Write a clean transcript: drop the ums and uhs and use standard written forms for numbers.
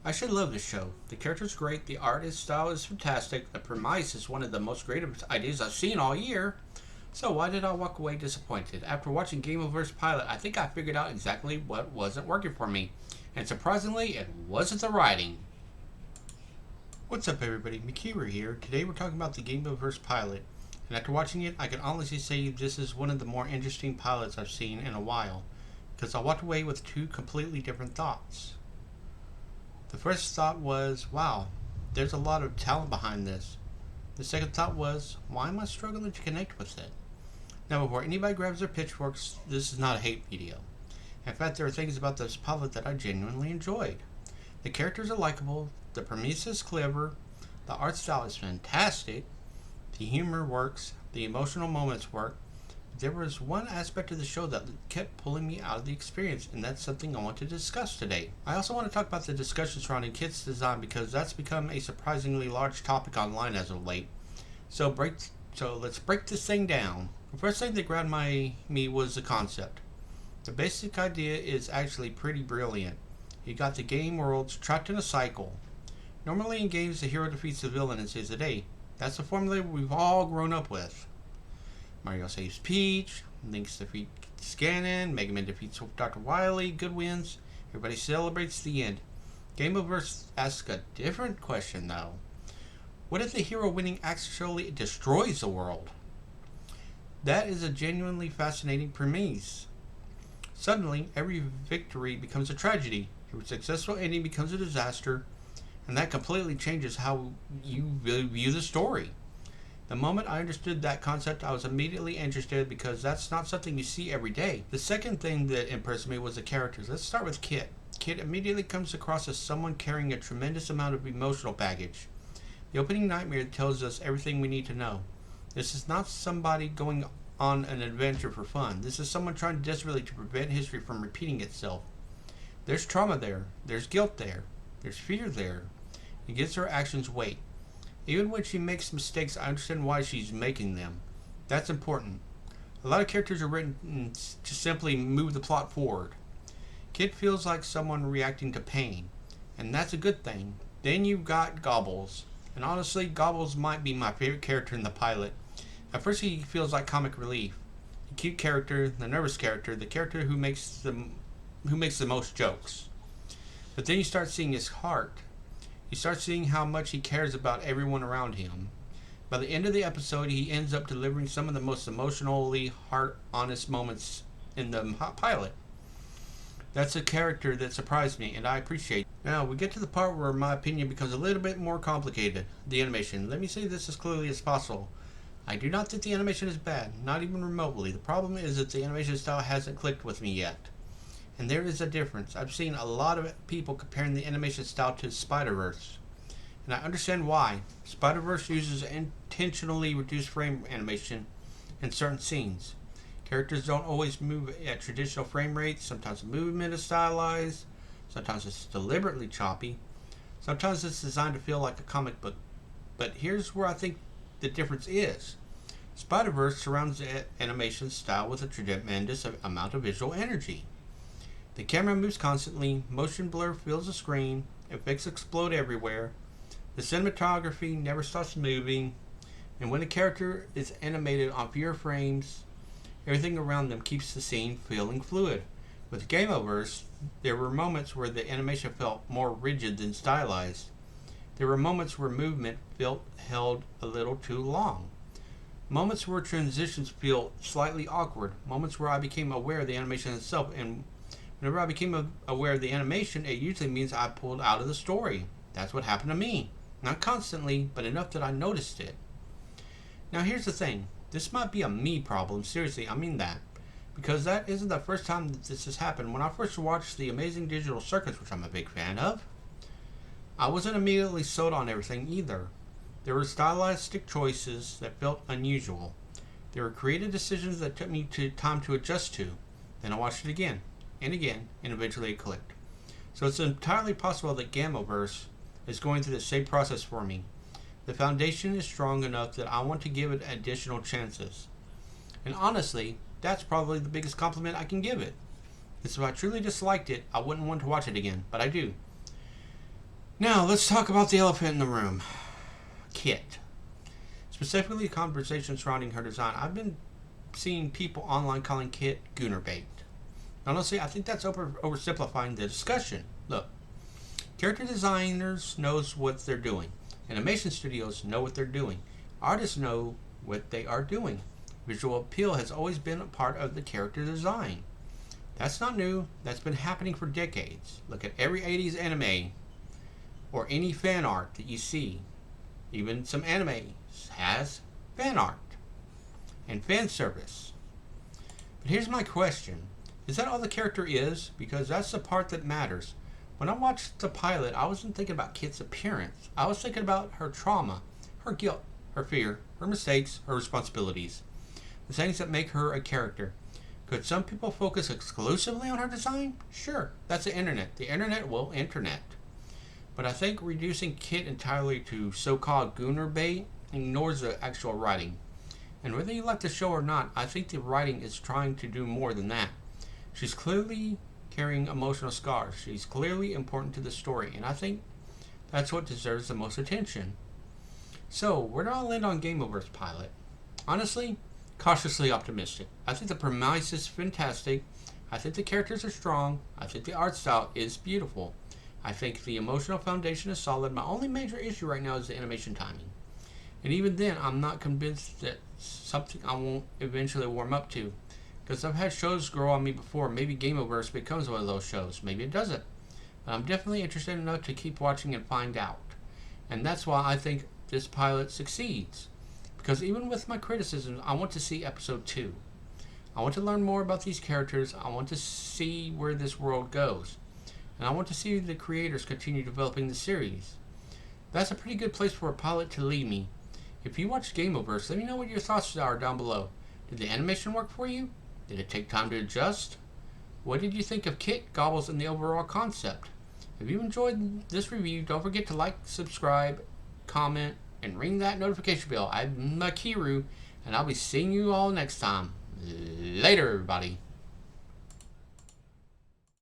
I should love this show. The character's great, the artist style is fantastic, the premise is one of the most creative ideas I've seen all year. So why did I walk away disappointed? After watching Gameoverse pilot, I think I figured out exactly what wasn't working for me. And surprisingly, it wasn't the writing. What's up everybody, Meikeru here. Today we're talking about the Gameoverse pilot. And after watching it, I can honestly say this is one of the more interesting pilots I've seen in a while. Because I walked away with two completely different thoughts. The first thought was, wow, there's a lot of talent behind this. The second thought was, why am I struggling to connect with it? Now before anybody grabs their pitchforks, this is not a hate video. In fact, there are things about this pilot that I genuinely enjoyed. The characters are likable, the premise is clever, the art style is fantastic, the humor works, the emotional moments work. There was one aspect of the show that kept pulling me out of the experience, and that's something I want to discuss today. I also want to talk about the discussion surrounding Kit's design because that's become a surprisingly large topic online as of late. So let's break this thing down. The first thing that grabbed me was the concept. The basic idea is actually pretty brilliant. You got the game worlds trapped in a cycle. Normally in games the hero defeats the villain and saves the day. That's the formula we've all grown up with. Mario saves Peach, Link's defeats Ganon, Mega Man defeats Dr. Wily, good wins, everybody celebrates the end. Gameoverse asks a different question though. What if the hero winning actually destroys the world? That is a genuinely fascinating premise. Suddenly, every victory becomes a tragedy, every successful ending becomes a disaster, and that completely changes how you view the story. The moment I understood that concept, I was immediately interested because that's not something you see every day. The second thing that impressed me was the characters. Let's start with Kit. Kit immediately comes across as someone carrying a tremendous amount of emotional baggage. The opening nightmare tells us everything we need to know. This is not somebody going on an adventure for fun. This is someone trying desperately to prevent history from repeating itself. There's trauma there. There's guilt there. There's fear there. It gives her actions weight. Even when she makes mistakes, I understand why she's making them. That's important. A lot of characters are written to simply move the plot forward. Kit feels like someone reacting to pain, and that's a good thing. Then you've got Gobbles, and honestly, Gobbles might be my favorite character in the pilot. At first he feels like comic relief. The cute character, the nervous character, the character who makes the most jokes. But then you start seeing his heart. You start seeing how much he cares about everyone around him. By the end of the episode, he ends up delivering some of the most emotionally heart-honest moments in the pilot. That's a character that surprised me, and I appreciate. Now, we get to the part where my opinion becomes a little bit more complicated. The animation. Let me say this as clearly as possible. I do not think the animation is bad, not even remotely. The problem is that the animation style hasn't clicked with me yet. And there is a difference. I've seen a lot of people comparing the animation style to Spider-Verse. And I understand why. Spider-Verse uses intentionally reduced frame animation in certain scenes. Characters don't always move at traditional frame rates. Sometimes the movement is stylized. Sometimes it's deliberately choppy. Sometimes it's designed to feel like a comic book. But here's where I think the difference is. Spider-Verse surrounds the animation style with a tremendous amount of visual energy. The camera moves constantly, motion blur fills the screen, effects explode everywhere, the cinematography never stops moving, and when a character is animated on fewer frames, everything around them keeps the scene feeling fluid. With Gameoverse, there were moments where the animation felt more rigid than stylized. There were moments where movement felt held a little too long. Moments where transitions feel slightly awkward. Moments where I became aware of the animation itself, and whenever I became aware of the animation, it usually means I pulled out of the story. That's what happened to me. Not constantly, but enough that I noticed it. Now here's the thing. This might be a me problem. Seriously, I mean that. Because that isn't the first time that this has happened. When I first watched The Amazing Digital Circus, which I'm a big fan of, I wasn't immediately sold on everything either. There were stylistic choices that felt unusual. There were creative decisions that took me time to adjust to. Then I watched it again, and again, and eventually it clicked. So it's entirely possible that Gameoverse is going through the same process for me. The foundation is strong enough that I want to give it additional chances. And honestly, that's probably the biggest compliment I can give it. Because if I truly disliked it, I wouldn't want to watch it again, but I do. Now, let's talk about the elephant in the room. Kit. Specifically, conversation surrounding her design. I've been seeing people online calling Kit Gooner bait. Honestly, I think that's oversimplifying the discussion. Look, character designers knows what they're doing. Animation studios know what they're doing. Artists know what they are doing. Visual appeal has always been a part of the character design. That's not new. That's been happening for decades. Look at every 80s anime or any fan art that you see. Even some anime has fan art and fan service. But here's my question. Is that all the character is? Because that's the part that matters. When I watched the pilot, I wasn't thinking about Kit's appearance. I was thinking about her trauma, her guilt, her fear, her mistakes, her responsibilities. The things that make her a character. Could some people focus exclusively on her design? Sure, that's the internet. The internet will internet. But I think reducing Kit entirely to so-called Gooner bait ignores the actual writing. And whether you like the show or not, I think the writing is trying to do more than that. She's clearly carrying emotional scars. She's clearly important to the story, and I think that's what deserves the most attention. So, where do I land on Gameoverse pilot? Honestly, cautiously optimistic. I think the premise is fantastic. I think the characters are strong. I think the art style is beautiful. I think the emotional foundation is solid. My only major issue right now is the animation timing. And even then, I'm not convinced that something I won't eventually warm up to. Because I've had shows grow on me before. Maybe Gameoverse becomes one of those shows. Maybe it doesn't. But I'm definitely interested enough to keep watching and find out. And that's why I think this pilot succeeds. Because even with my criticisms, I want to see episode 2. I want to learn more about these characters. I want to see where this world goes. And I want to see the creators continue developing the series. That's a pretty good place for a pilot to lead me. If you watch Gameoverse, let me know what your thoughts are down below. Did the animation work for you? Did it take time to adjust? What did you think of Kit, Gobbles, and the overall concept? If you enjoyed this review, don't forget to like, subscribe, comment, and ring that notification bell. I'm Meikeru, and I'll be seeing you all next time. Later, everybody.